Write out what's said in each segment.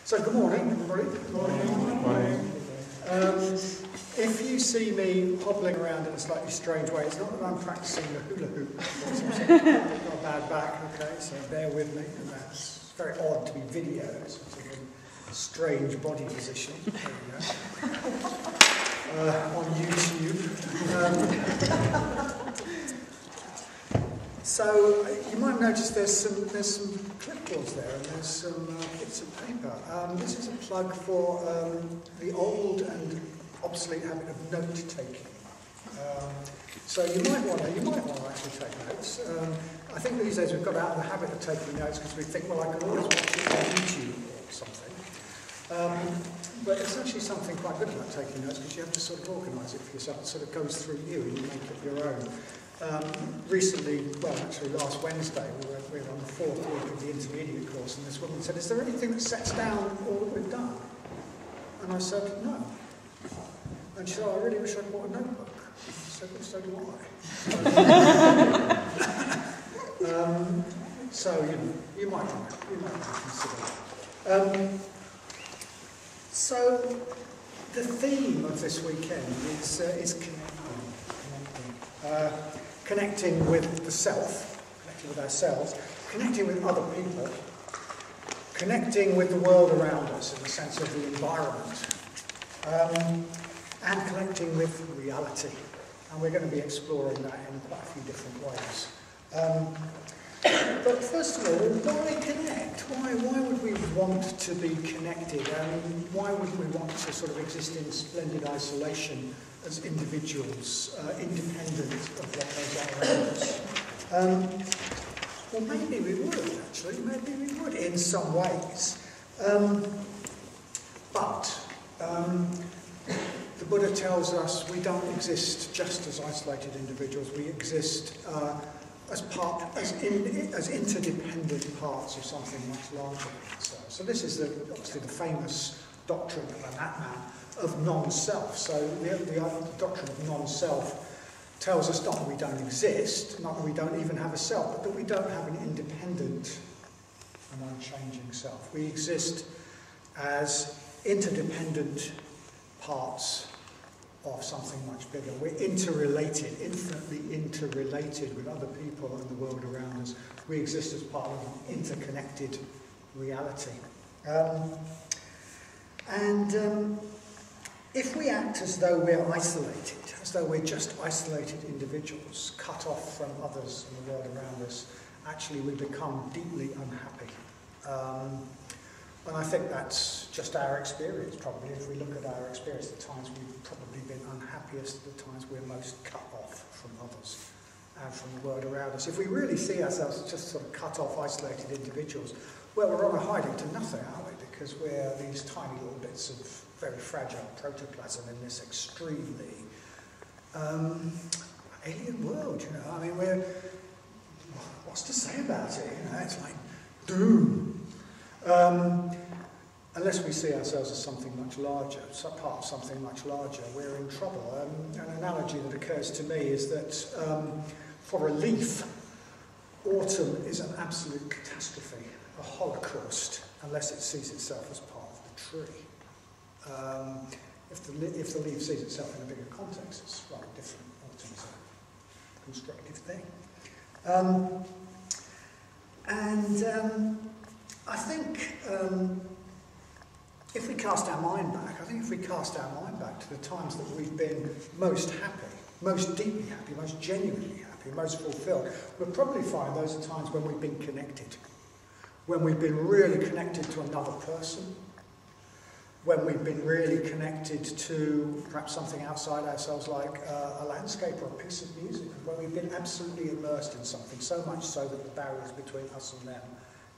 So good morning, everybody. Good morning. If you see me hobbling around in a slightly strange way, it's not that I'm practicing the hula hoop. I've got a bad back, okay, so bear with me. And that's very odd to be videoed, sort of a strange body position. There we go. On YouTube. So you might have noticed there's some clipboards there and there's some bits of paper. This is a plug for the old and obsolete habit of note-taking. So you might want to actually take notes. I think these days we've got out of the habit of taking notes because we think, well, I can always watch it on YouTube or something. But it's actually something quite good about taking notes because you have to sort of organise it for yourself. It sort of goes through you and you make it your own. Recently, well actually last Wednesday, we were on the 4th week of the intermediate course and this woman said, is there anything that sets down all that we've done? And I said, no. And she said, oh, I really wish I'd bought a notebook. I said, well, so do I. So, you might consider that. So, the theme of this weekend is connecting with the self, connecting with ourselves, connecting with other people, connecting with the world around us in the sense of the environment, and connecting with reality. And we're going to be exploring that in quite a few different ways. But first of all, why connect? Why would we want to be connected? Why would we want to sort of exist in splendid isolation as individuals, independent of what goes on around us? Well, maybe we would, actually. Maybe we would in some ways. But the Buddha tells us we don't exist just as isolated individuals. We exist as interdependent parts of something much larger than ourselves. So this is obviously the famous doctrine of Vadanya, of non-self. So the doctrine of non-self tells us not that we don't exist, not that we don't even have a self, but that we don't have an independent and unchanging self. We exist as interdependent parts of something much bigger. We're interrelated, infinitely interrelated with other people and the world around us. We exist as part of an interconnected reality. If we act as though we're isolated, as though we're just isolated individuals, cut off from others in the world around us, actually we become deeply unhappy. And I think that's just our experience, probably. If we look at our experience, the times we've probably been unhappiest, the times we're most cut off from others and from the world around us. If we really see ourselves as just sort of cut off, isolated individuals, well, we're on a hiding to nothing, aren't we? Because we're these tiny little bits of very fragile protoplasm in this extremely alien world, you know. I mean, what's to say about it? You know, it's like doom. Unless we see ourselves as something much larger, part of something much larger, we're in trouble. An analogy that occurs to me is that for a leaf, autumn is an absolute catastrophe, a holocaust, unless it sees itself as part of the tree. If the leaf sees itself in a bigger context, it's rather different. Autumn is a constructive thing. I think if we cast our mind back, to the times that we've been most happy, most deeply happy, most genuinely happy, most fulfilled, we'll probably find those are times when we've been connected, when we've been really connected to another person, when we've been really connected to perhaps something outside ourselves like a landscape or a piece of music, when we've been absolutely immersed in something, so much so that the barriers between us and them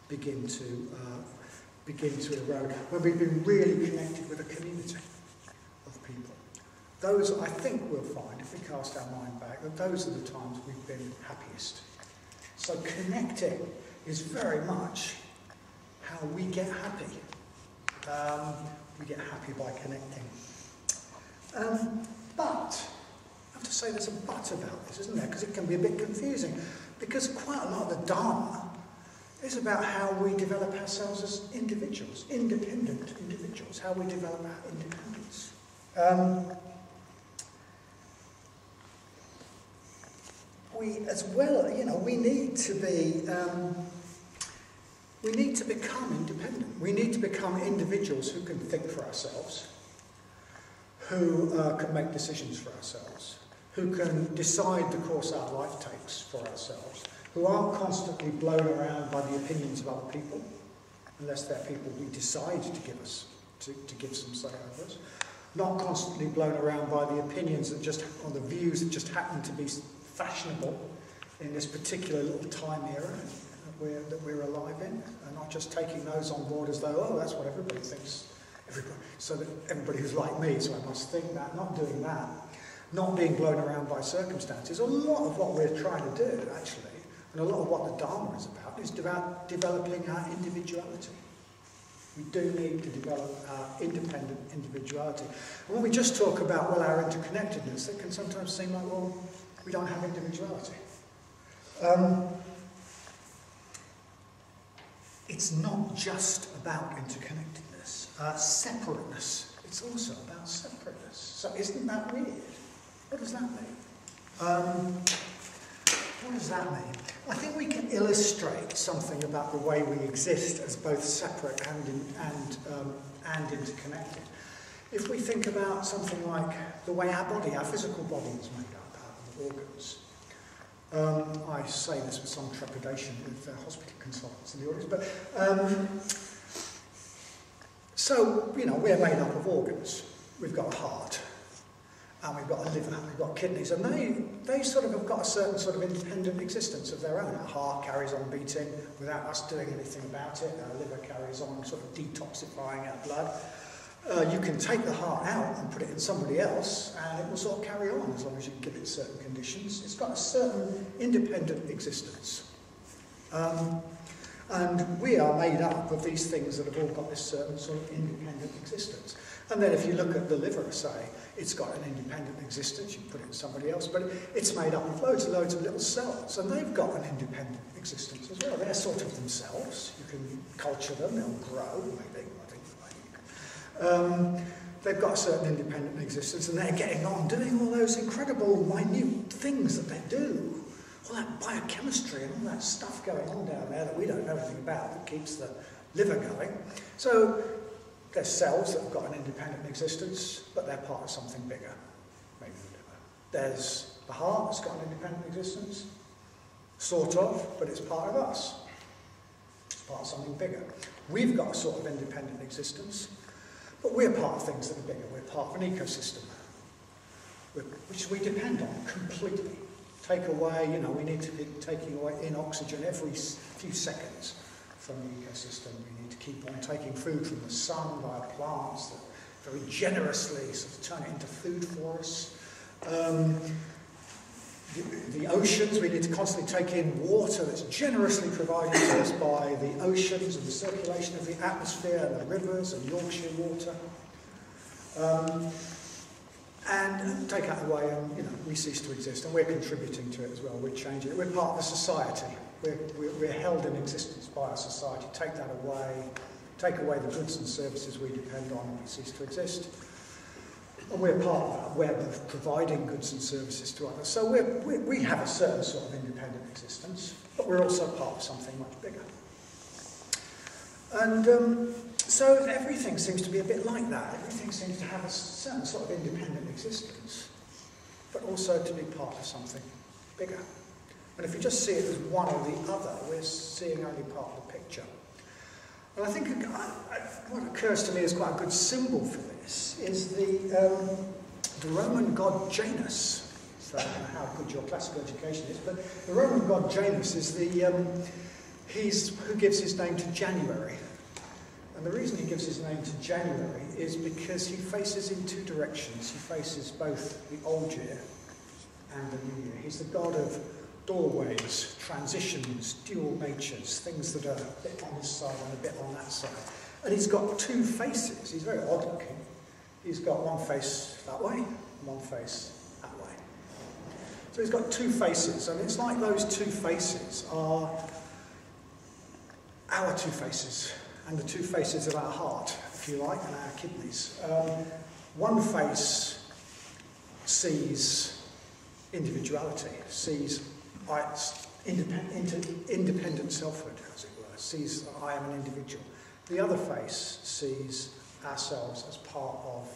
begin to erode, when we've been really connected with a community of people. Those, I think we'll find, if we cast our mind back, that those are the times we've been happiest. So connecting is very much how we get happy. We get happy by connecting. But, I have to say there's a but about this, isn't there? Because it can be a bit confusing. Because quite a lot of the Dharma It's about how we develop ourselves as individuals, independent individuals, how we develop our independence. We, as well, you know, we need to become independent. We need to become individuals who can think for ourselves, who can make decisions for ourselves, who can decide the course our life takes for ourselves, who aren't constantly blown around by the opinions of other people, unless they're people we decide to give us, to give some say over us, not constantly blown around by the opinions that just, or the views that just happen to be fashionable in this particular little time era that we're alive in, and not just taking those on board as though, oh, that's what everybody thinks, so that everybody who's like me, so I must think that, not doing that, not being blown around by circumstances. A lot of what we're trying to do, actually, and a lot of what the Dharma is about developing our individuality. We do need to develop our independent individuality. And when we just talk about, well, our interconnectedness, it can sometimes seem like, well, we don't have individuality. It's not just about interconnectedness. Separateness, it's also about separateness. So isn't that weird? What does that mean? What does that mean? I think we can illustrate something about the way we exist as both separate and interconnected. If we think about something like the way our body, our physical body is made up out of organs. I say this with some trepidation with hospital consultants in the audience, but so, you know, we're made up of organs. We've got a heart, and we've got a liver, and we've got kidneys, and they sort of have got a certain sort of independent existence of their own. Our heart carries on beating without us doing anything about it. Our liver carries on sort of detoxifying our blood. You can take the heart out and put it in somebody else, and it will sort of carry on as long as you give it certain conditions. It's got a certain independent existence. And we are made up of these things that have all got this certain sort of independent existence. And then if you look at the liver, say, it's got an independent existence, you put it in somebody else, but it's made up of loads and loads of little cells, and they've got an independent existence as well. They're sort of themselves. You can culture them, they'll grow, maybe, I think. They've got a certain independent existence, and they're getting on doing all those incredible, minute things that they do. All that biochemistry and all that stuff going on down there that we don't know anything about that keeps the liver going. So there's cells that have got an independent existence, but they're part of something bigger, maybe the liver. There's the heart that's got an independent existence, sort of, but it's part of us. It's part of something bigger. We've got a sort of independent existence, but we're part of things that are bigger. We're part of an ecosystem, which we depend on completely. Take away, you know, we need to be taking away in oxygen every few seconds from the ecosystem. We need to keep on taking food from the sun via plants that very generously sort of turn it into food for us. The oceans, we need to constantly take in water that's generously provided to us by the oceans and the circulation of the atmosphere and the rivers and Yorkshire water. And take that away and, you know, we cease to exist, and we're contributing to it as well. We're changing it. We're part of a society. We're held in existence by a society. Take that away, take away the goods and services we depend on, and we cease to exist. And we're part of that web of providing goods and services to others. So we have a certain sort of independent existence, but we're also part of something much bigger. And so everything seems to be a bit like that. Everything seems to have a certain sort of independent existence, but also to be part of something bigger. And if you just see it as one or the other, we're seeing only part of the picture. And I think what occurs to me as quite a good symbol for this is the Roman god Janus. So I don't know how good your classical education is, but the Roman god Janus is he's who gives his name to January. And the reason he gives his name to January is because he faces in two directions. He faces both the old year and the new year. He's the god of doorways, transitions, dual natures, things that are a bit on this side and a bit on that side. And he's got two faces. He's very odd looking. He's got one face that way and one face that way. So he's got two faces, and it's like those two faces are our two faces and the two faces of our heart, if you like, and our kidneys. One face sees individuality, sees independent selfhood, as it were, sees that I am an individual. The other face sees ourselves as part of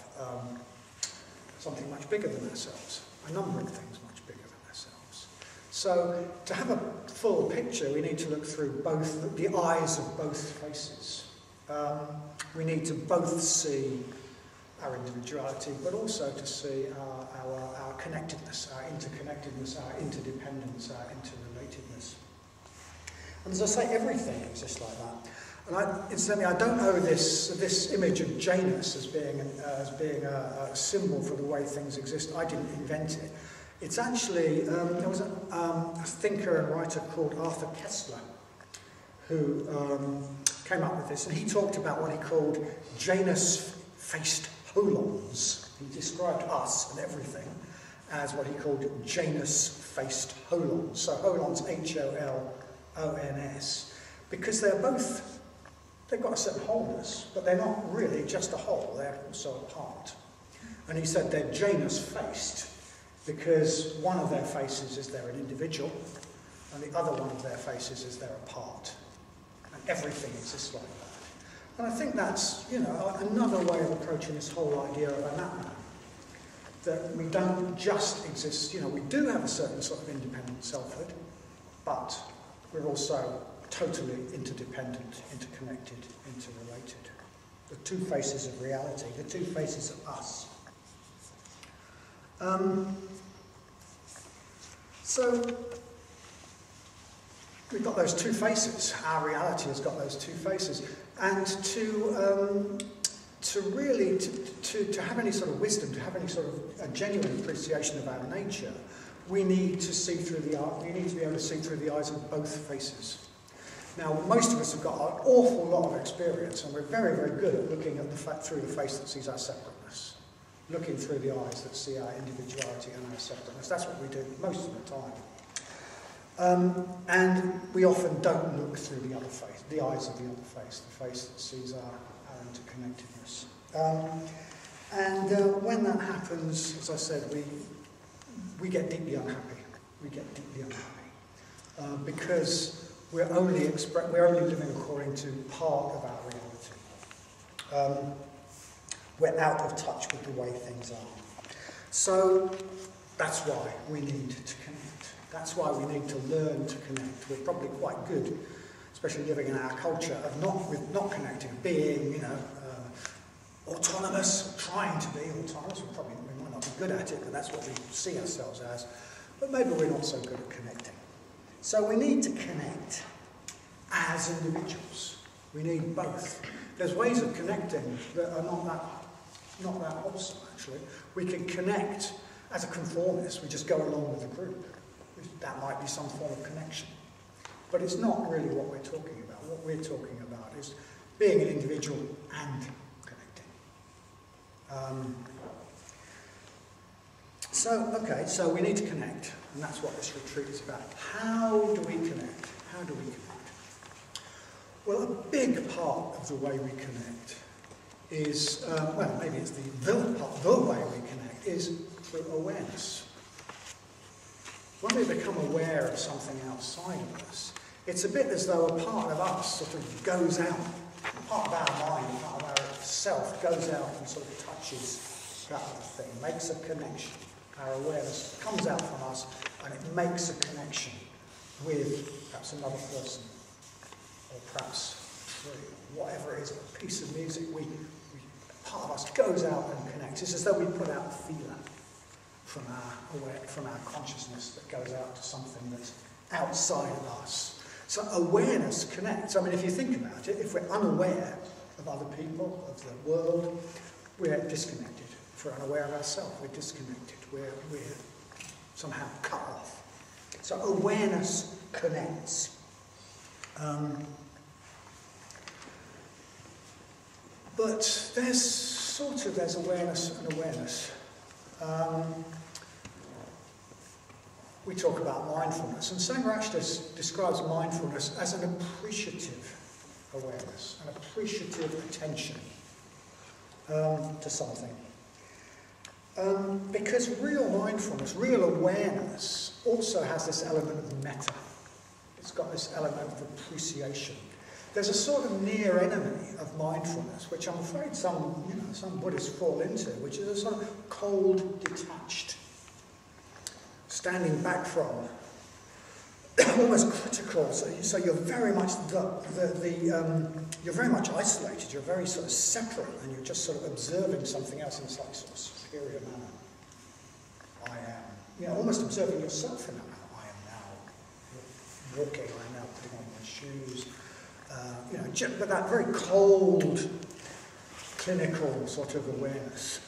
something much bigger than ourselves, a number of things much bigger than ourselves. So to have a full picture, we need to look through both the eyes of both faces. We need to both see our individuality, but also to see our connectedness, our interconnectedness, our interdependence, our interrelatedness. And as I say, everything exists like that. And incidentally, I don't know this image of Janus as being a symbol for the way things exist. I didn't invent it. It's actually, there was a thinker and writer called Arthur Koestler who came up with this, and he talked about what he called Janus-faced holons. He described us and everything as what he called Janus-faced holons. So holons, H-O-L-O-N-S, because they've got a certain wholeness, but they're not really just a whole, they're also a part. And he said they're Janus-faced because one of their faces is they're an individual, and the other one of their faces is they're a part. And everything exists like that. And I think that's, another way of approaching this whole idea of an Atman. That we don't just exist, we do have a certain sort of independent selfhood, but we're also totally interdependent, interconnected, interrelated. The two faces of reality, the two faces of us. So we've got those two faces. Our reality has got those two faces, and to really have any sort of wisdom, to have any sort of a genuine appreciation of our nature, we need to see through the eye. We need to be able to see through the eyes of both faces. Now, most of us have got an awful lot of experience, and we're very, very good at looking at through the face that sees our separateness, looking through the eyes that see our individuality and our separateness. That's what we do most of the time. And we often don't look through the other face, the eyes of the other face, the face that sees our interconnectedness. When that happens, as I said, we get deeply unhappy. We get deeply unhappy because we're only living according to part of our reality. We're out of touch with the way things are. So that's why we need to connect. That's why we need to learn to connect. We're probably quite good, especially living in our culture, of not connecting, being, autonomous, trying to be autonomous. We might not be good at it, but that's what we see ourselves as. But maybe we're not so good at connecting. So we need to connect as individuals. We need both. There's ways of connecting that are not that wholesome, actually. We can connect as a conformist. We just go along with the group. That might be some form of connection. But it's not really what we're talking about. What we're talking about is being an individual and connecting. So we need to connect, and that's what this retreat is about. How do we connect? How do we connect? Well, a big part of the way we connect is, maybe it's the way we connect is through awareness. When we become aware of something outside of us, it's a bit as though a part of us sort of goes out, part of our mind, part of our self goes out and sort of touches that other thing, makes a connection. Our awareness comes out from us and it makes a connection with perhaps another person, or perhaps whatever it is, a piece of music. Part of us goes out and connects. It's as though we put out a feeler from our consciousness that goes out to something that's outside of us. So awareness connects. I mean, if you think about it, if we're unaware of other people, of the world, we're disconnected. If we're unaware of ourselves, we're disconnected. We're somehow cut off. So awareness connects. But there's awareness and awareness. We talk about mindfulness, and Sangharakshita describes mindfulness as an appreciative awareness, an appreciative attention to something. Because real mindfulness, real awareness, also has this element of metta. It's got this element of appreciation. There's a sort of near enemy of mindfulness, which I'm afraid some Buddhists fall into, which is a sort of cold, detached, standing back from, almost critical. So you're very much you're very much isolated. You're very sort of separate, and you're just sort of observing something else in a slightly sort of superior manner. I am, almost observing yourself in that manner. I am now walking. I am now putting on my shoes. But that very cold, clinical sort of awareness.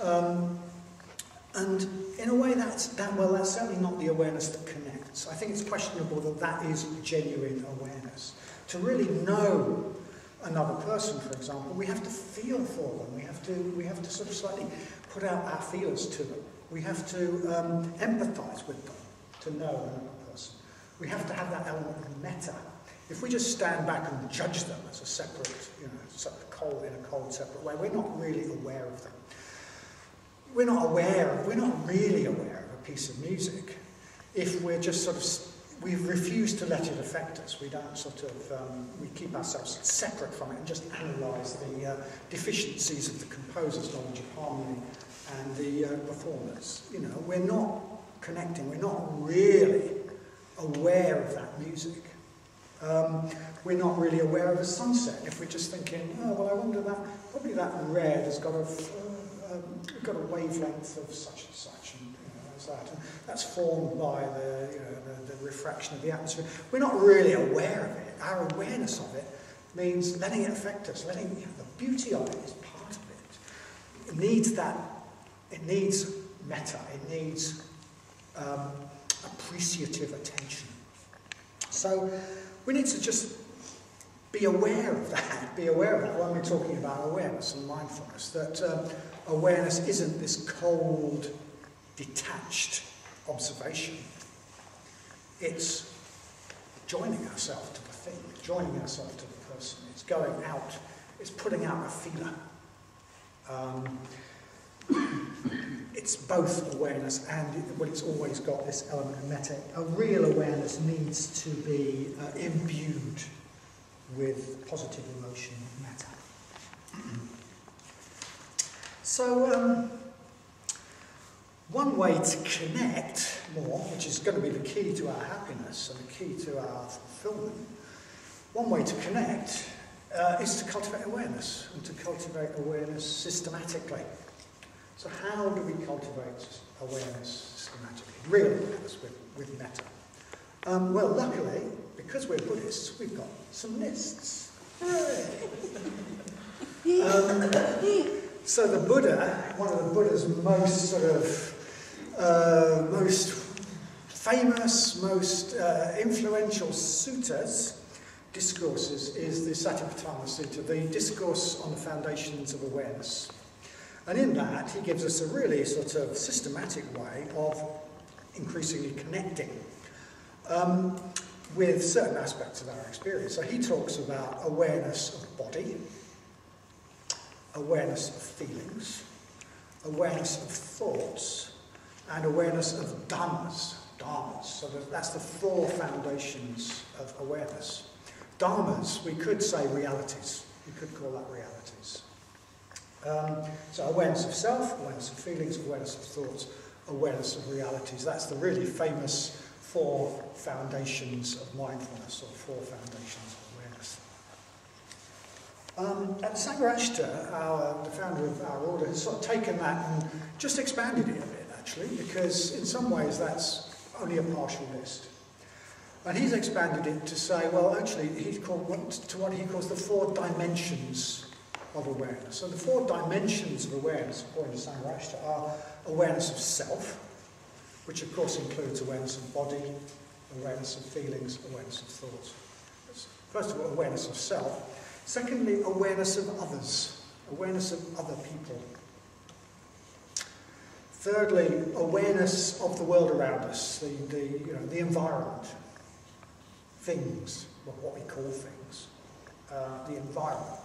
And in a way, that's certainly not the awareness that connects. I think it's questionable that is genuine awareness. To really know another person, for example, we have to feel for them. We have to sort of slightly put out our feelers to them. We have to empathise with them to know another person. We have to have that element of metta. If we just stand back and judge them as a separate, sort of cold, in a cold, separate way, we're not really aware of them. We're not really aware of a piece of music if we're just sort of, we refuse to let it affect us. We don't sort of, we keep ourselves separate from it and just analyse the deficiencies of the composer's knowledge of harmony and the performers. We're not connecting, we're not really aware of that music. We're not really aware of a sunset if we're just thinking, oh, well, I wonder probably that red has got a wavelength of such and such, and there's that. And that's formed by the refraction of the atmosphere. We're not really aware of it. Our awareness of it means letting it affect us, letting the beauty of it is part of it. It needs that. It needs metta. It needs appreciative attention. So we need to just be aware of that. Be aware of that when we're talking about awareness and mindfulness. That awareness isn't this cold, detached observation. It's joining ourselves to the thing, joining ourselves to the person. It's going out. It's putting out a feeler. It's both awareness and it's always got this element of metta. A real awareness needs to be imbued with positive emotion, metta. So one way to connect more, which is going to be the key to our happiness and the key to our fulfillment, one way to connect is to cultivate awareness, and to cultivate awareness systematically. So how do we cultivate awareness systematically? Real awareness with metta. Well, luckily, because we're Buddhists, we've got some lists. So the Buddha, one of the Buddha's most sort of most famous, most influential suttas, discourses, is the Satipatthana Sutta, the discourse on the foundations of awareness. And in that, he gives us a really sort of systematic way of increasingly connecting with certain aspects of our experience. So he talks about awareness of body, awareness of feelings, awareness of thoughts, and awareness of dhammas. So that's the four foundations of awareness. Dhammas, we could say realities. We could call that realities. So awareness of self, awareness of feelings, awareness of thoughts, awareness of realities. That's the really famous four foundations of mindfulness, or four foundations of awareness. And Sangharakshita, the founder of our order, has sort of taken that and just expanded it a bit, actually, because in some ways that's only a partial list. And he's expanded it to say, well, actually, he's called to what he calls the four dimensions of awareness. So the four dimensions of awareness, according to Sangharakshita, are awareness of self, which of course includes awareness of body, awareness of feelings, awareness of thoughts. First of all, awareness of self. Secondly, awareness of others, awareness of other people. Thirdly, awareness of the world around us, the environment, things, what we call things. the environment.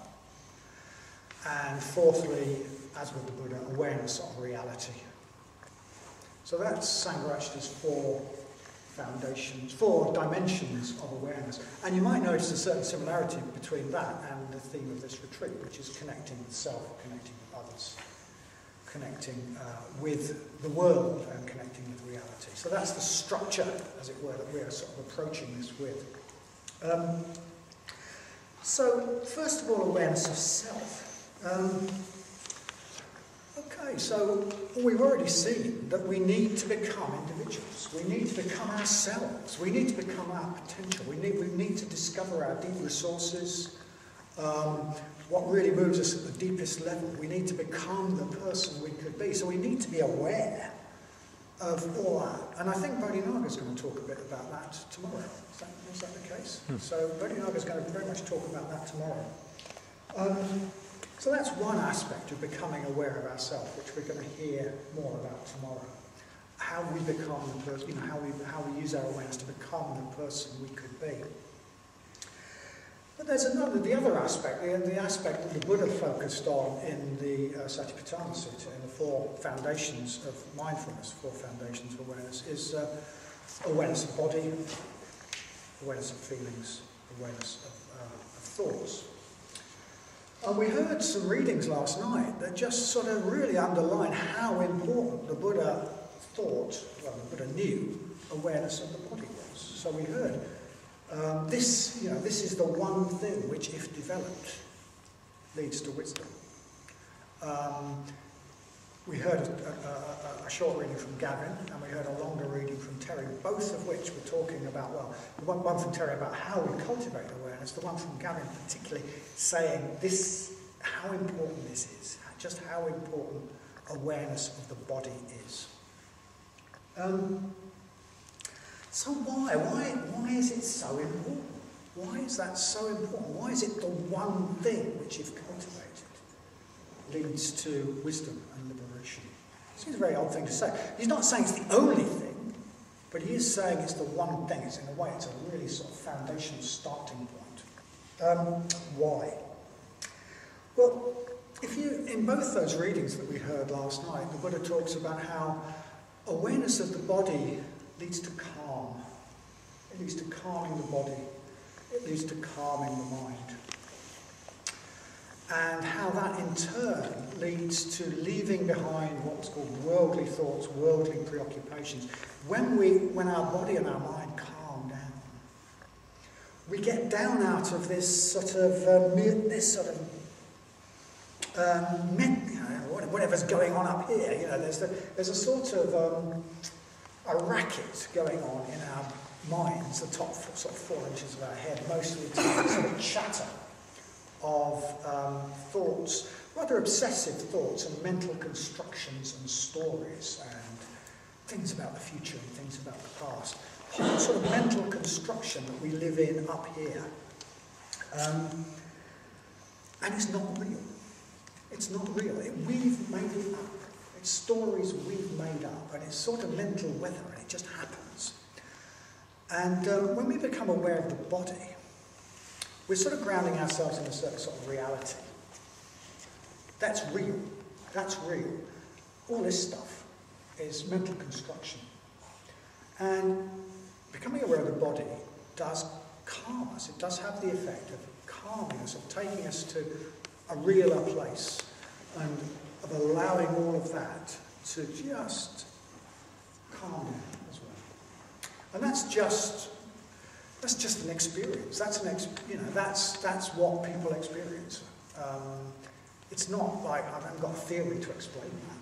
And fourthly, as with the Buddha, awareness of reality. So that's Sangharakshita's four dimensions of awareness. And you might notice a certain similarity between that and the theme of this retreat, which is connecting with self, connecting with others, connecting with the world and connecting with reality. So that's the structure, as it were, that we're sort of approaching this with. So, first of all, awareness of self. Okay, so we've already seen that we need to become individuals. We need to become ourselves. We need to become our potential. We need to discover our deep resources, what really moves us at the deepest level. We need to become the person we could be. So we need to be aware of all that. And I think Vadanya is going to talk a bit about that tomorrow. Is that the case? So Vadanya is going to very much talk about that tomorrow. So that's one aspect of becoming aware of ourselves, which we're going to hear more about tomorrow. How we become the person, how we use our awareness to become the person we could be. But there's the other aspect, the aspect that the Buddha focused on in the Satipatthana Sutta, in the four foundations of mindfulness, four foundations of awareness, is awareness of body, awareness of feelings, awareness of thoughts. And we heard some readings last night that just sort of really underline how important the Buddha thought, well, the Buddha knew, awareness of the body was. So we heard this is the one thing which, if developed, leads to wisdom. We heard a short reading from Gavin, and we heard a longer reading from Terry, both of which were talking about, well, the one from Terry about how we cultivate awareness, the one from Gavin particularly saying how important this is, just how important awareness of the body is. So why is it so important? Why is that so important? Why is it the one thing which, if cultivated, leads to wisdom and liberation? It seems a very odd thing to say. He's not saying it's the only thing, but he is saying it's the one thing. It's, in a way, it's a really sort of foundational starting point. Why? Well, in both those readings that we heard last night, the Buddha talks about how awareness of the body leads to calm. It leads to calming the body. It leads to calming the mind. And how that in turn leads to leaving behind what's called worldly thoughts, worldly preoccupations. When our body and our mind calm down, we get down out of this sort of whatever's going on up here. There's a sort of a racket going on in our minds, the top sort of 4 inches of our head, most of the time, sort of chatter of thoughts, rather obsessive thoughts and mental constructions and stories and things about the future and things about the past. Whole sort of mental construction that we live in up here. And it's not real. It's not real. We've made it up. It's stories we've made up, and it's sort of mental weather, and it just happens. And when we become aware of the body, we're sort of grounding ourselves in a certain sort of reality. That's real. That's real. All this stuff is mental construction. And becoming aware of the body does calm us. It does have the effect of calming us, of taking us to a realer place, and of allowing all of that to just calm down as well. And that's just an experience. That's what people experience. It's not like I haven't got a theory to explain that,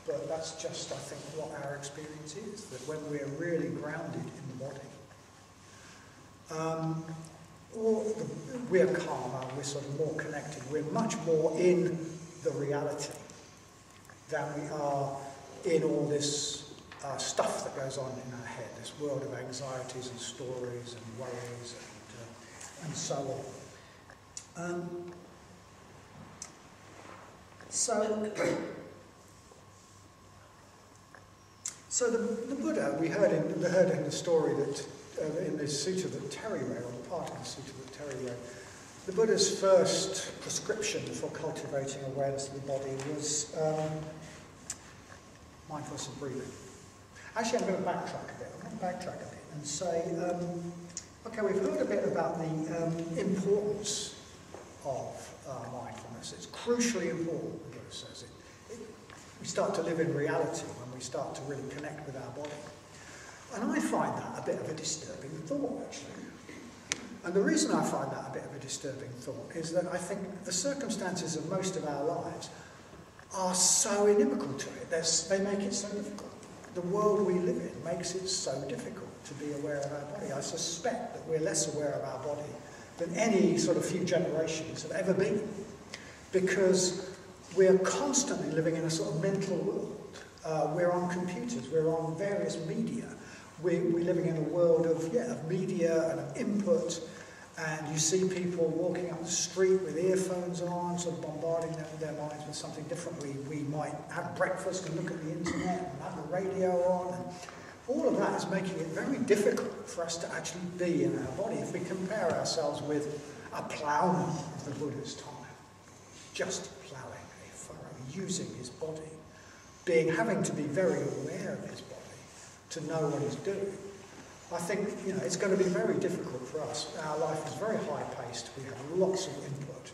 but that's just, I think, what our experience is. That when we're really grounded in the body, we're calmer, we're sort of more connected, we're much more in the reality than we are in all this stuff that goes on in our head, this world of anxieties and stories and worries and so on. So the Buddha, we heard in the story that in the sutta that Terry read, or the part of the sutta that Terry read, The Buddha's first prescription for cultivating awareness of the body was mindfulness of breathing. Actually, I'm going to backtrack a bit and say, okay, we've heard a bit about the importance of mindfulness. It's crucially important, the Buddha says. We start to live in reality when we start to really connect with our body. And I find that a bit of a disturbing thought, actually. And the reason I find that a bit of a disturbing thought is that I think the circumstances of most of our lives are so inimical to it. They make it so difficult. The world we live in makes it so difficult to be aware of our body. I suspect that we're less aware of our body than any sort of few generations have ever been, because we're constantly living in a sort of mental world. We're on computers, we're on various media. We're living in a world of media and of input, and you see people walking up the street with earphones on, sort of bombarding their minds with something different. We might have breakfast and look at the internet and have the radio on, and all of that is making it very difficult for us to actually be in our body. If we compare ourselves with a ploughman of the Buddha's time, just ploughing a furrow, using his body, having to be very aware of his body, to know what he's doing. I think, it's going to be very difficult for us. Our life is very high-paced. We have lots of input.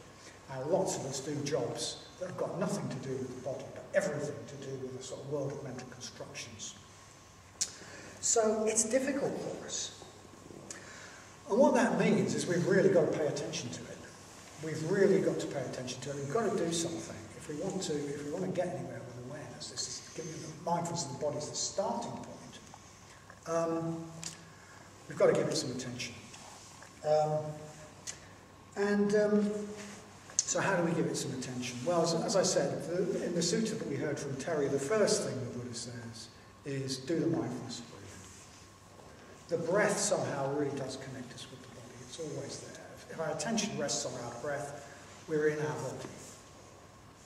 Lots of us do jobs that have got nothing to do with the body, but everything to do with the sort of world of mental constructions. So it's difficult for us. And what that means is we've really got to pay attention to it. We've really got to pay attention to it. We've got to do something. If we want to get anywhere with awareness, this is giving the mindfulness of the body is the starting point. We've got to give it some attention. So how do we give it some attention? Well, as I said, in the sutta that we heard from Terry, the first thing the Buddha says is do the mindfulness of breathing. The breath somehow really does connect us with the body. It's always there. If our attention rests on our breath, we're in our body.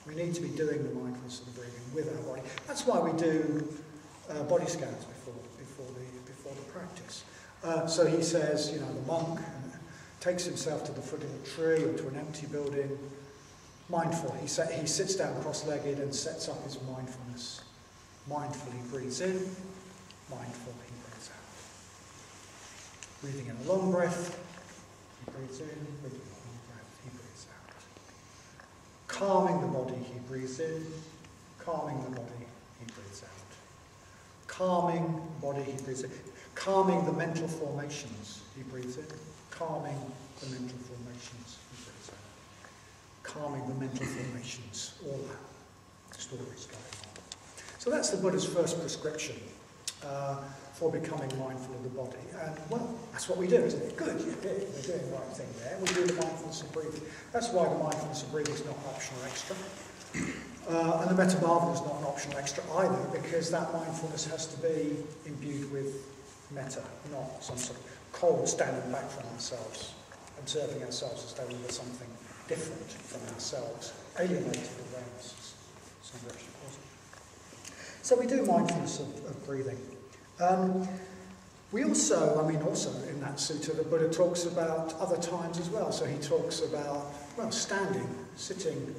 We need to be doing the mindfulness of the breathing with our body. That's why we do body scans before the practice. So he says, the monk takes himself to the foot of a tree or to an empty building, mindful. He sits down cross-legged and sets up his mindfulness. Mindful, he breathes in. Mindful, he breathes out. Breathing in a long breath, he breathes in. Breathing in a long breath, he breathes out. Calming the body, he breathes in. Calming the body, he breathes out. Calming the body, he breathes in. Calming the mental formations, he breathes in. Calming the mental formations, he breathes out. Calming the mental formations, all that stories going on. So that's the Buddha's first prescription for becoming mindful of the body. And, well, that's what we do, isn't it? Good, we're doing the right thing there. We do the mindfulness of breathing. That's why the mindfulness of breathing is not optional extra. And the metta bhavana is not an optional extra either, because that mindfulness has to be imbued with metta, not some sort of cold standing back from ourselves, observing ourselves as though we were something different from ourselves, alienated awareness, as Sangharakshita calls it. So we do mindfulness of breathing. We also in that sutta, the Buddha talks about other times as well. So he talks about, standing, sitting,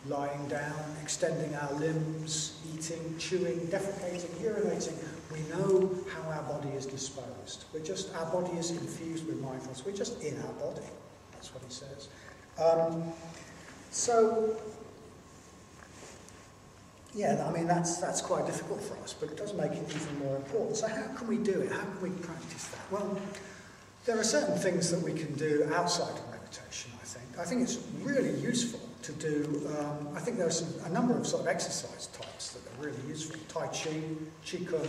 lying down, extending our limbs, eating, chewing, defecating, urinating. We know how our body is disposed. Our body is infused with mindfulness. We're just in our body. That's what he says. That's quite difficult for us, but it does make it even more important. So how can we do it? How can we practice that? Well, there are certain things that we can do outside of meditation, I think. I think it's really useful to do, I think there are a number of sort of exercise types that are really useful. Tai Chi, Qigong.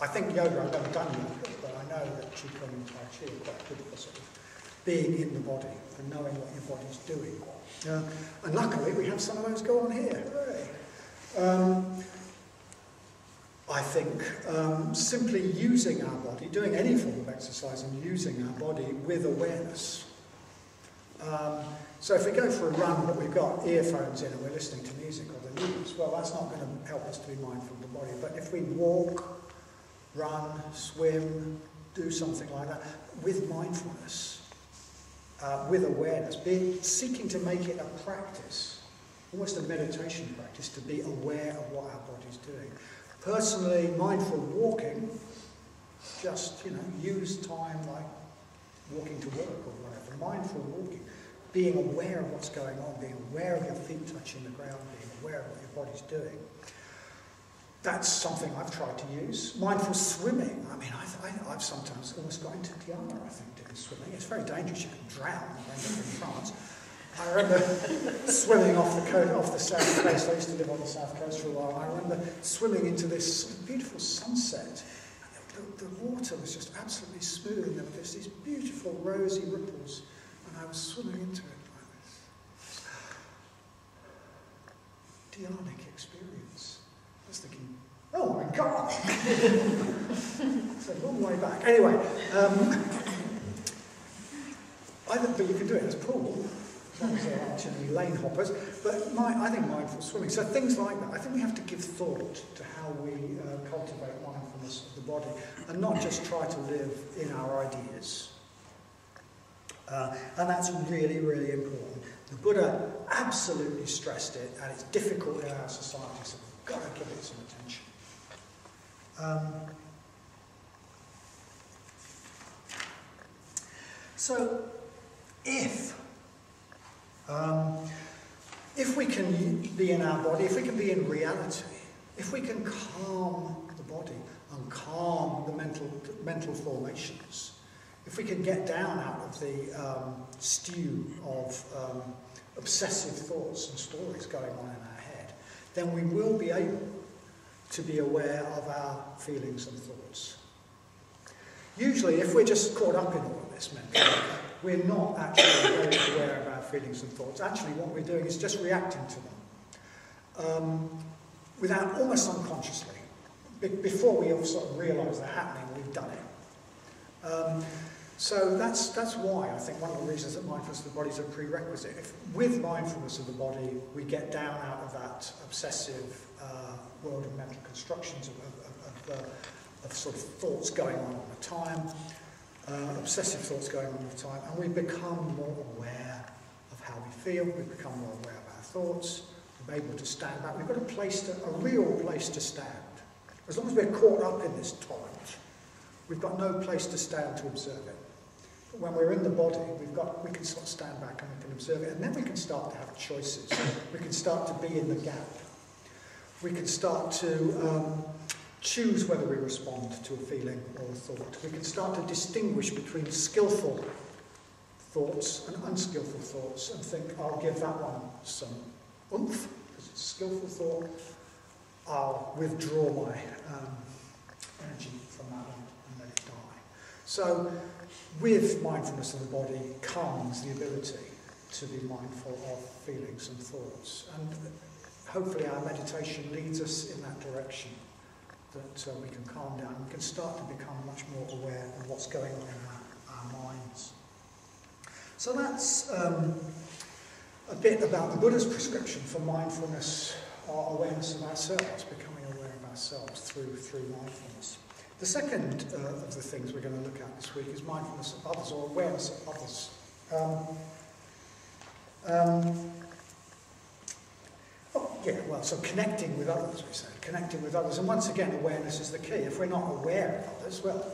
I think yoga, I've never done yoga, but I know that Qigong and Tai Chi are quite good for sort of being in the body and knowing what your body's doing. And luckily we have some of those go on here. Hooray. I think simply using our body, doing any form of exercise and using our body with awareness. So if we go for a run but we've got earphones in and we're listening to music or the news, well, that's not going to help us to be mindful of the body. But if we walk, run, swim, do something like that with mindfulness, with awareness, seeking to make it a practice, almost a meditation practice, to be aware of what our body's doing. Personally, mindful walking, just, use time like walking to work or whatever. Mindful walking, being aware of what's going on, being aware of your feet touching the ground, being aware of what your body's doing. That's something I've tried to use. Mindful swimming. I mean, I've sometimes almost got into Dhyana, I think, doing swimming. It's very dangerous. You can drown and end up in trance. I remember swimming off the south coast. I used to live on the south coast for a while. I remember swimming into this beautiful sunset. And the water was just absolutely smooth, and there were these beautiful rosy ripples, and I was swimming into it like this. Dhyanic experience. I was thinking, oh my God! It's a long way back. Anyway, but you can do it as a pool, as long as there aren't any lane hoppers. But I think mindful swimming. So things like that. I think we have to give thought to how we cultivate mindfulness of the body, and not just try to live in our ideas. And that's really, really important. The Buddha absolutely stressed it, and it's difficult in our society, so we've got to give it some attention. So, if we can be in our body, if we can be in reality, if we can calm the body and calm the mental formations, if we can get down out of the stew of obsessive thoughts and stories going on in our head, then we will be able to be aware of our feelings and thoughts. Usually, if we're just caught up in all of this mentally, we're not actually very aware of our feelings and thoughts. Actually, what we're doing is just reacting to them without, almost unconsciously. Before we sort of realise they're happening, we've done it. So that's why I think one of the reasons that mindfulness of the body is a prerequisite. If with mindfulness of the body we get down out of that obsessive world of mental constructions of sort of thoughts going on all the time, obsessive thoughts going on all the time, and we become more aware of how we feel, we become more aware of our thoughts, we're able to stand back. We've got a real place to stand. As long as we're caught up in this torrent, we've got no place to stand to observe it. But when we're in the body, we can sort of stand back and we can observe it, and then we can start to have choices. We can start to be in the gap. We can start to choose whether we respond to a feeling or a thought. We can start to distinguish between skillful thoughts and unskillful thoughts and think, I'll give that one some oomph, because it's a skillful thought. I'll withdraw my energy from that one and let it die. So, with mindfulness of the body comes the ability to be mindful of feelings and thoughts. And hopefully our meditation leads us in that direction, that we can calm down, we can start to become much more aware of what's going on in our minds. So that's a bit about the Buddha's prescription for mindfulness or awareness of ourselves, becoming aware of ourselves through mindfulness. The second of the things we're going to look at this week is mindfulness of others, or awareness of others. So connecting with others, we said. Connecting with others. And once again, awareness is the key. If we're not aware of others, well,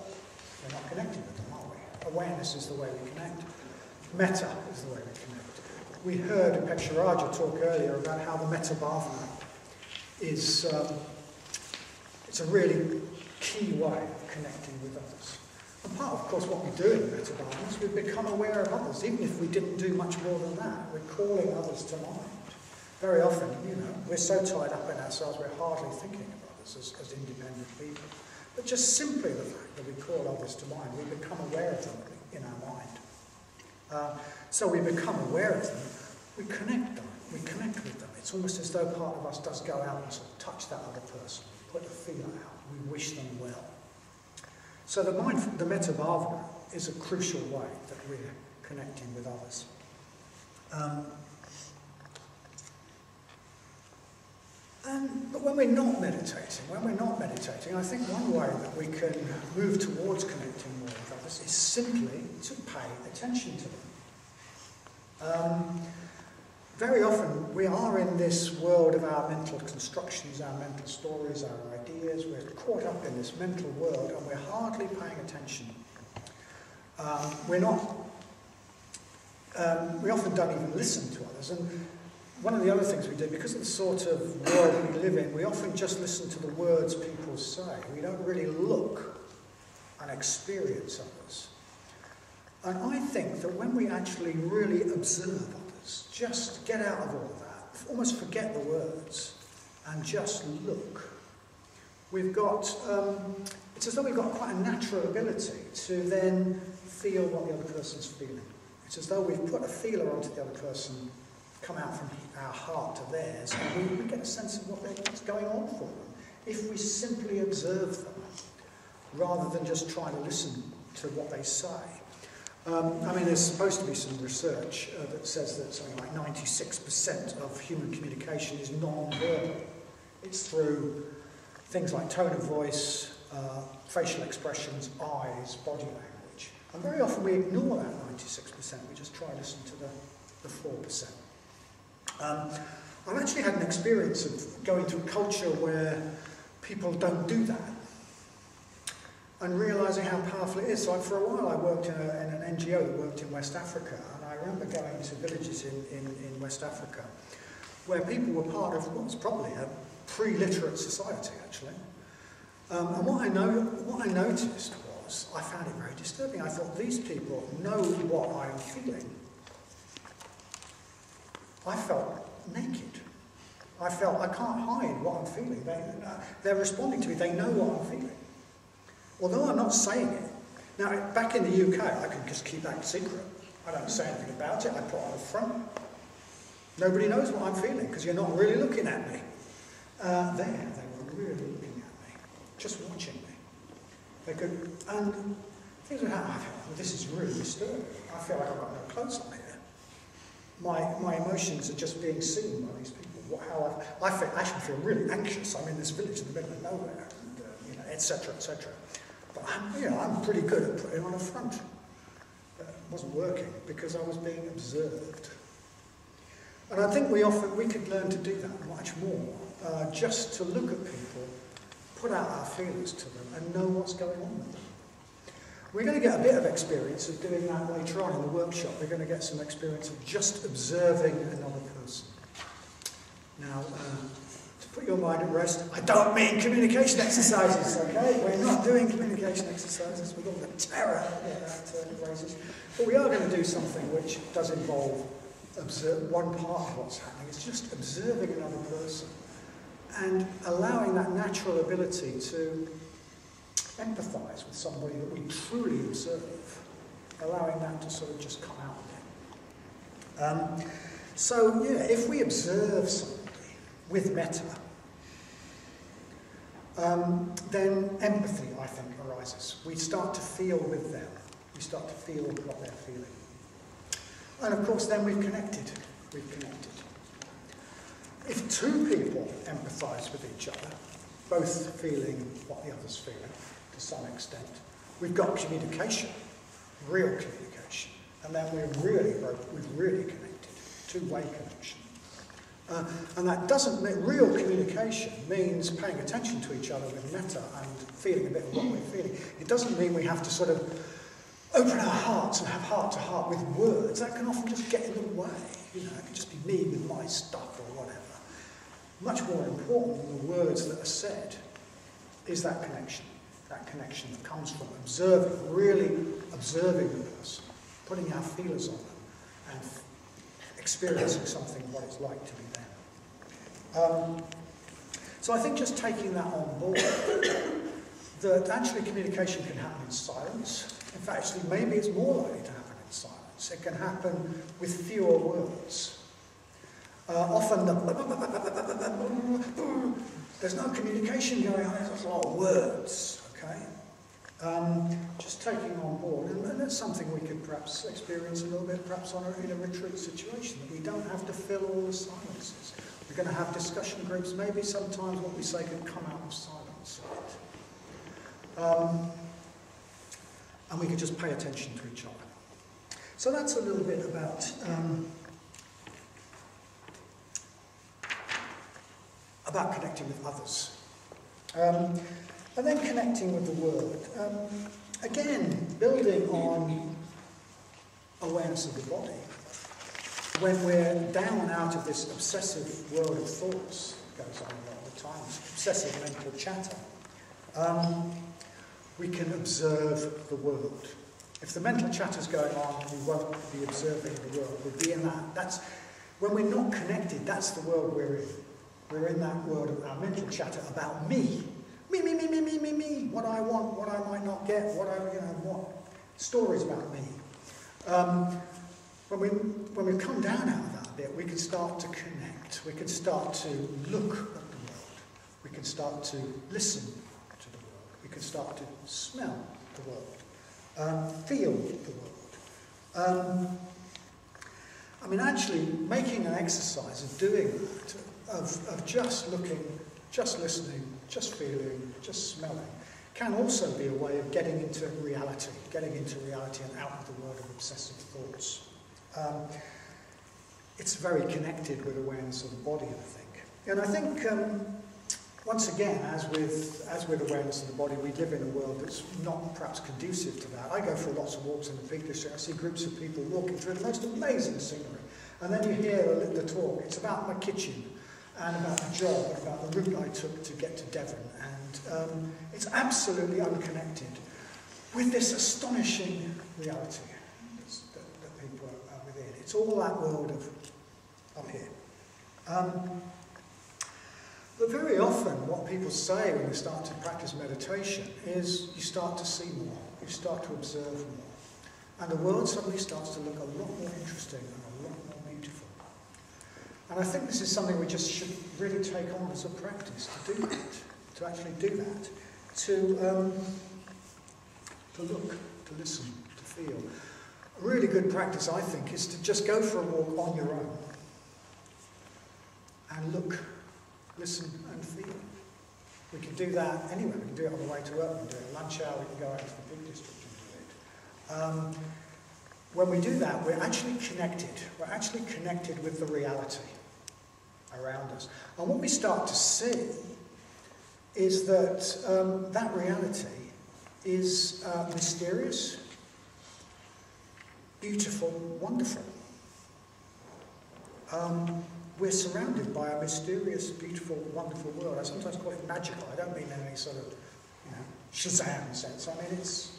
we're not connecting with them, are we? Awareness is the way we connect. Metta is the way we connect. We heard Peksharaja talk earlier about how the metta bhavana is it's a really key way of connecting with others. And part of course, what we do in metta bhavana is we become aware of others. Even if we didn't do much more than that, we're calling others to mind. Very often, we're so tied up in ourselves, we're hardly thinking of others as independent people. But just simply the fact that we call others to mind, we become aware of them in our mind. So we become aware of them, we connect with them. It's almost as though part of us does go out and sort of touch that other person, put a feeler out, we wish them well. So the metta bhavana is a crucial way that we're connecting with others. But when we're not meditating, I think one way that we can move towards connecting more with others is simply to pay attention to them. Very often we are in this world of our mental constructions, our mental stories, our ideas. We're caught up in this mental world and we're hardly paying attention. We often don't even listen to others. And one of the other things we do, because of the sort of world we live in, we often just listen to the words people say. We don't really look and experience others. And I think that when we actually really observe others, just get out of all of that, almost forget the words, and just look, we've got, it's as though we've got quite a natural ability to then feel what the other person's feeling. It's as though we've put a feeler onto the other person, come out from our heart to theirs, and we get a sense of what's going on for them, if we simply observe them, rather than just trying to listen to what they say. There's supposed to be some research that says that something like 96% of human communication is non-verbal. It's through things like tone of voice, facial expressions, eyes, body language. And very often we ignore that 96%, we just try to listen to the 4%. I've actually had an experience of going to a culture where people don't do that, and realising how powerful it is. So for a while I worked in an NGO that worked in West Africa, and I remember going to villages in West Africa where people were part of what was probably a pre-literate society, actually. And what I noticed was, I found it very disturbing. I thought, these people know what I am feeling. I felt naked. I felt I can't hide what I'm feeling. They're responding to me. They know what I'm feeling. Although I'm not saying it. Now, back in the UK, I can just keep that secret. I don't say anything about it. I put it on the front. Nobody knows what I'm feeling because you're not really looking at me. They were really looking at me, just watching me. They could, and things would happen. I felt, well, this is really disturbing. I feel like I've got no clothes on here. My emotions are just being seen by these people. I actually feel really anxious. I'm in this village in the middle of nowhere, and, etc., etc. But I'm pretty good at putting on a front. It wasn't working because I was being observed. And I think we could learn to do that much more. Just to look at people, put out our feelings to them, and know what's going on with them. We're going to get a bit of experience of doing that later on in the workshop. We're going to get some experience of just observing another person. Now, to put your mind at rest, I don't mean communication exercises, okay? We're not doing communication exercises with all the terror that raises. But we are going to do something which does involve one part of what's happening. It's just observing another person and allowing that natural ability to empathise with somebody that we truly observe, allowing that to sort of just come out of it. If we observe somebody with metta, then empathy, I think, arises. We start to feel with them. We start to feel what they're feeling. And of course, then we've connected. If two people empathise with each other, both feeling what the other's feeling, to some extent, we've got communication, real communication, and then we've really connected, two-way connection. And that doesn't mean, real communication means paying attention to each other with metta and feeling a bit of what we're feeling. It doesn't mean we have to sort of open our hearts and have heart-to-heart with words. That can often just get in the way. It can just be me with my stuff or whatever. Much more important than the words that are said is that connection that comes from really observing the person, putting our feelers on them, and experiencing something what it's like to be them. So I think just taking that on board, that actually communication can happen in silence. In fact, actually, maybe it's more likely to happen in silence. It can happen with fewer words. Often there's no communication going on, there's a lot of words, okay? Just taking on board, and that's something we could perhaps experience a little bit, perhaps in a retreat situation, that we don't have to fill all the silences. We're going to have discussion groups, maybe sometimes what we say could come out of silence. And we could just pay attention to each other. So that's a little bit about connecting with others. And then connecting with the world. Again, building on awareness of the body. When we're down and out of this obsessive world of thoughts, that goes on a lot of the time, obsessive mental chatter, we can observe the world. If the mental chatter's going on, we won't be observing the world. We'll be in that. That's when we're not connected. That's the world we're in. We're in that world of our mental chatter about me. Me. What I want, what I might not get, what stories about me. When we come down out of that bit, we can start to connect. We can start to look at the world. We can start to listen to the world. We can start to smell the world, feel the world. Actually, making an exercise of doing that, of just looking, just listening, just feeling, just smelling, can also be a way of getting into reality and out of the world of obsessive thoughts. It's very connected with awareness of the body, I think. And I think, once again, as with awareness of the body, we live in a world that's not perhaps conducive to that. I go for lots of walks in the Peak District. I see groups of people walking through the most amazing scenery. And then you hear the talk. It's about my kitchen, and about the job, and about the route I took to get to Devon. And it's absolutely unconnected with this astonishing reality that people are within. It's all that world of up here. But very often what people say when they start to practice meditation is you start to see more, you start to observe more. And the world suddenly starts to look a lot more interesting and a lot more beautiful. And I think this is something we just should really take on as a practice, to do that, to actually do that, to look, to listen, to feel. A really good practice, I think, is to just go for a walk on your own and look, listen and feel. We can do that anywhere. We can do it on the way to work, we can do it at lunch hour, we can go out to the Peak District and do it. When we do that, we're actually connected. We're actually connected with the reality around us. And what we start to see is that that reality is mysterious, beautiful, wonderful. We're surrounded by a mysterious, beautiful, wonderful world. I sometimes call it magical. I don't mean in any sort of, Shazam sense. I mean, it's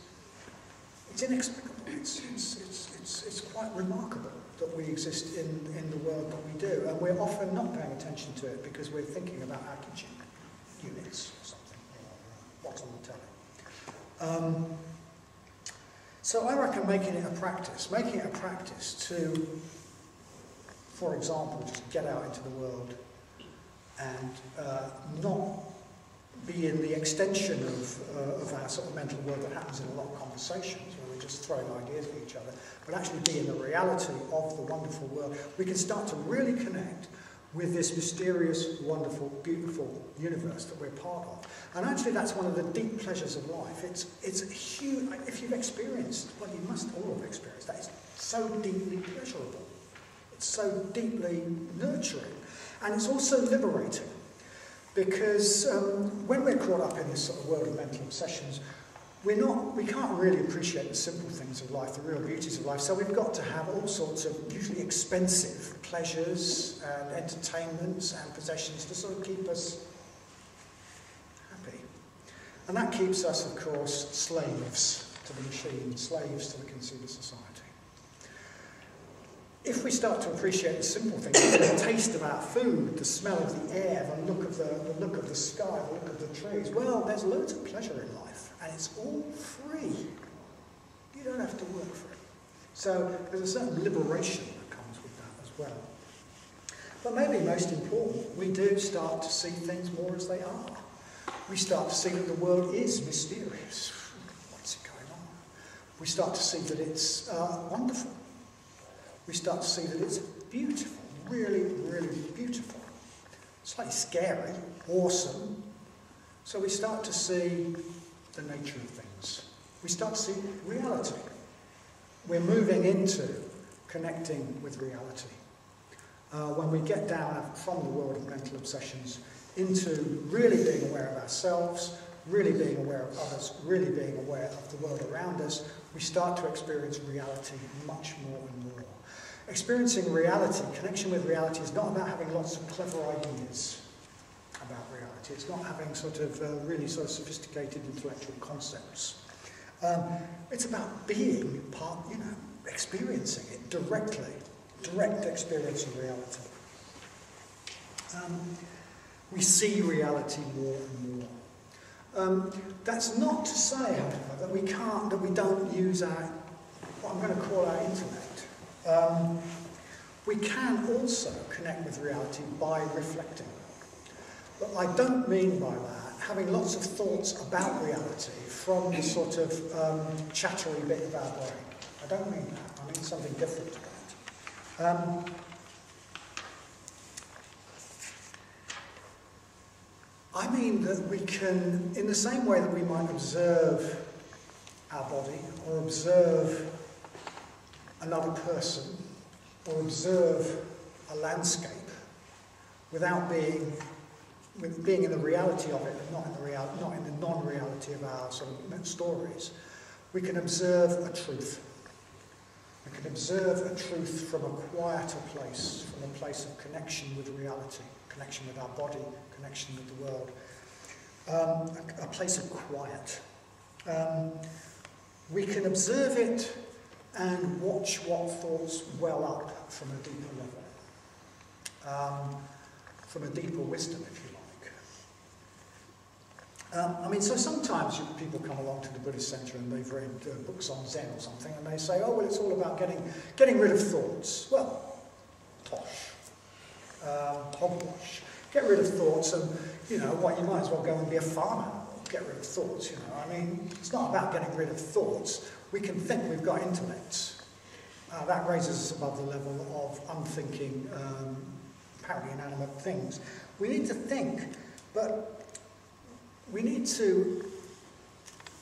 inexplicable. It's quite remarkable that we exist in the world that we do, and we're often not paying attention to it because we're thinking about our kitchen units or something, what's on the telly. So I reckon making it a practice to, for example, just get out into the world and not be in the extension of our sort of mental world that happens in a lot of conversations where we're just throwing ideas at each other, but actually be in the reality of the wonderful world. We can start to really connect with this mysterious, wonderful, beautiful universe that we're part of. And actually that's one of the deep pleasures of life. It's a huge, if you've experienced, well, you must all have experienced that, it's so deeply pleasurable. It's so deeply nurturing. And it's also liberating. Because when we're caught up in this sort of world of mental obsessions, we can't really appreciate the simple things of life, the real beauties of life. So we've got to have all sorts of usually expensive pleasures and entertainments and possessions to sort of keep us happy. And that keeps us, of course, slaves to the machine, slaves to the consumer society. If we start to appreciate the simple things, the taste of our food, the smell of the air, the look of the sky, the look of the trees, well, there's loads of pleasure in life, and it's all free. You don't have to work for it. So there's a certain liberation that comes with that as well. But maybe most important, we do start to see things more as they are. We start to see that the world is mysterious. What's going on? We start to see that it's wonderful. We start to see that it's beautiful, really, really beautiful. Slightly scary, awesome. So we start to see the nature of things. We start to see reality. we're moving into connecting with reality. When we get down from the world of mental obsessions into really being aware of ourselves, really being aware of others, really being aware of the world around us, we start to experience reality much more and more. Experiencing reality, connection with reality, is not about having lots of clever ideas about reality. It's not having sort of really sort of sophisticated intellectual concepts. It's about being part, experiencing it directly, direct experience of reality. We see reality more and more. That's not to say, however, that we don't use what I'm going to call our intellect. We can also connect with reality by reflecting. But I don't mean by that having lots of thoughts about reality from the sort of chattery bit of our brain. I don't mean that. I mean something different to that. I mean that we can, in the same way that we might observe our body, or observe another person, or observe a landscape, without being in the reality of it, and not in the non-reality of our sort of stories, we can observe a truth. We can observe a truth from a quieter place, from a place of connection with reality, connection with our body, connection with the world, a place of quiet. We can observe it and watch what thoughts well up from a deeper level, from a deeper wisdom, if you like. So sometimes people come along to the Buddhist Centre and they've read books on Zen or something, and they say, oh, well, it's all about getting rid of thoughts. Well, tosh. Hogwash. Get rid of thoughts and, you might as well go and be a farm animal. Get rid of thoughts, it's not about getting rid of thoughts. We can think, we've got intellects. That raises us above the level of unthinking, apparently inanimate things. We need to think, but we need to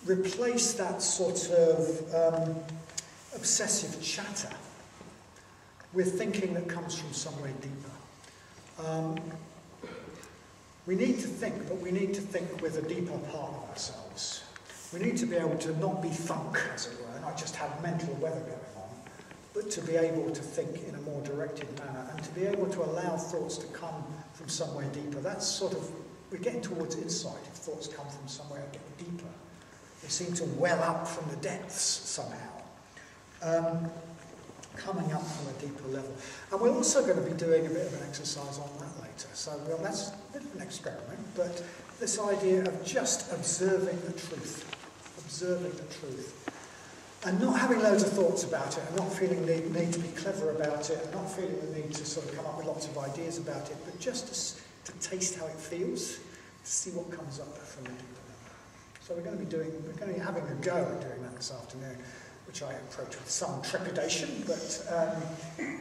replace that sort of obsessive chatter with thinking that comes from somewhere deeper. We need to think, but we need to think with a deeper part of ourselves. We need to be able to not be thunk, as it were, not just have mental weather going on, but to be able to think in a more directed manner and to be able to allow thoughts to come from somewhere deeper. That's sort of, we're getting towards insight if thoughts come from somewhere a bit deeper. They seem to well up from the depths somehow, coming up from a deeper level. And we're also going to be doing a bit of an exercise on that later. So that's a bit of an experiment, but this idea of just observing the truth, and not having loads of thoughts about it, and not feeling the need to be clever about it, and not feeling the need to sort of come up with lots of ideas about it, but just to taste how it feels, to see what comes up from a deeper level. So we're going to be having a go at doing that this afternoon, which I approach with some trepidation, but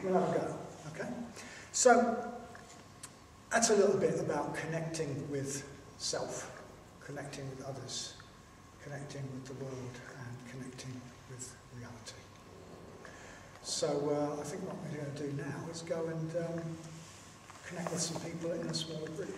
we'll have a go, okay? So that's a little bit about connecting with self, connecting with others, connecting with the world, and connecting with reality. So I think what we're going to do now is go and connect with some people in a small group.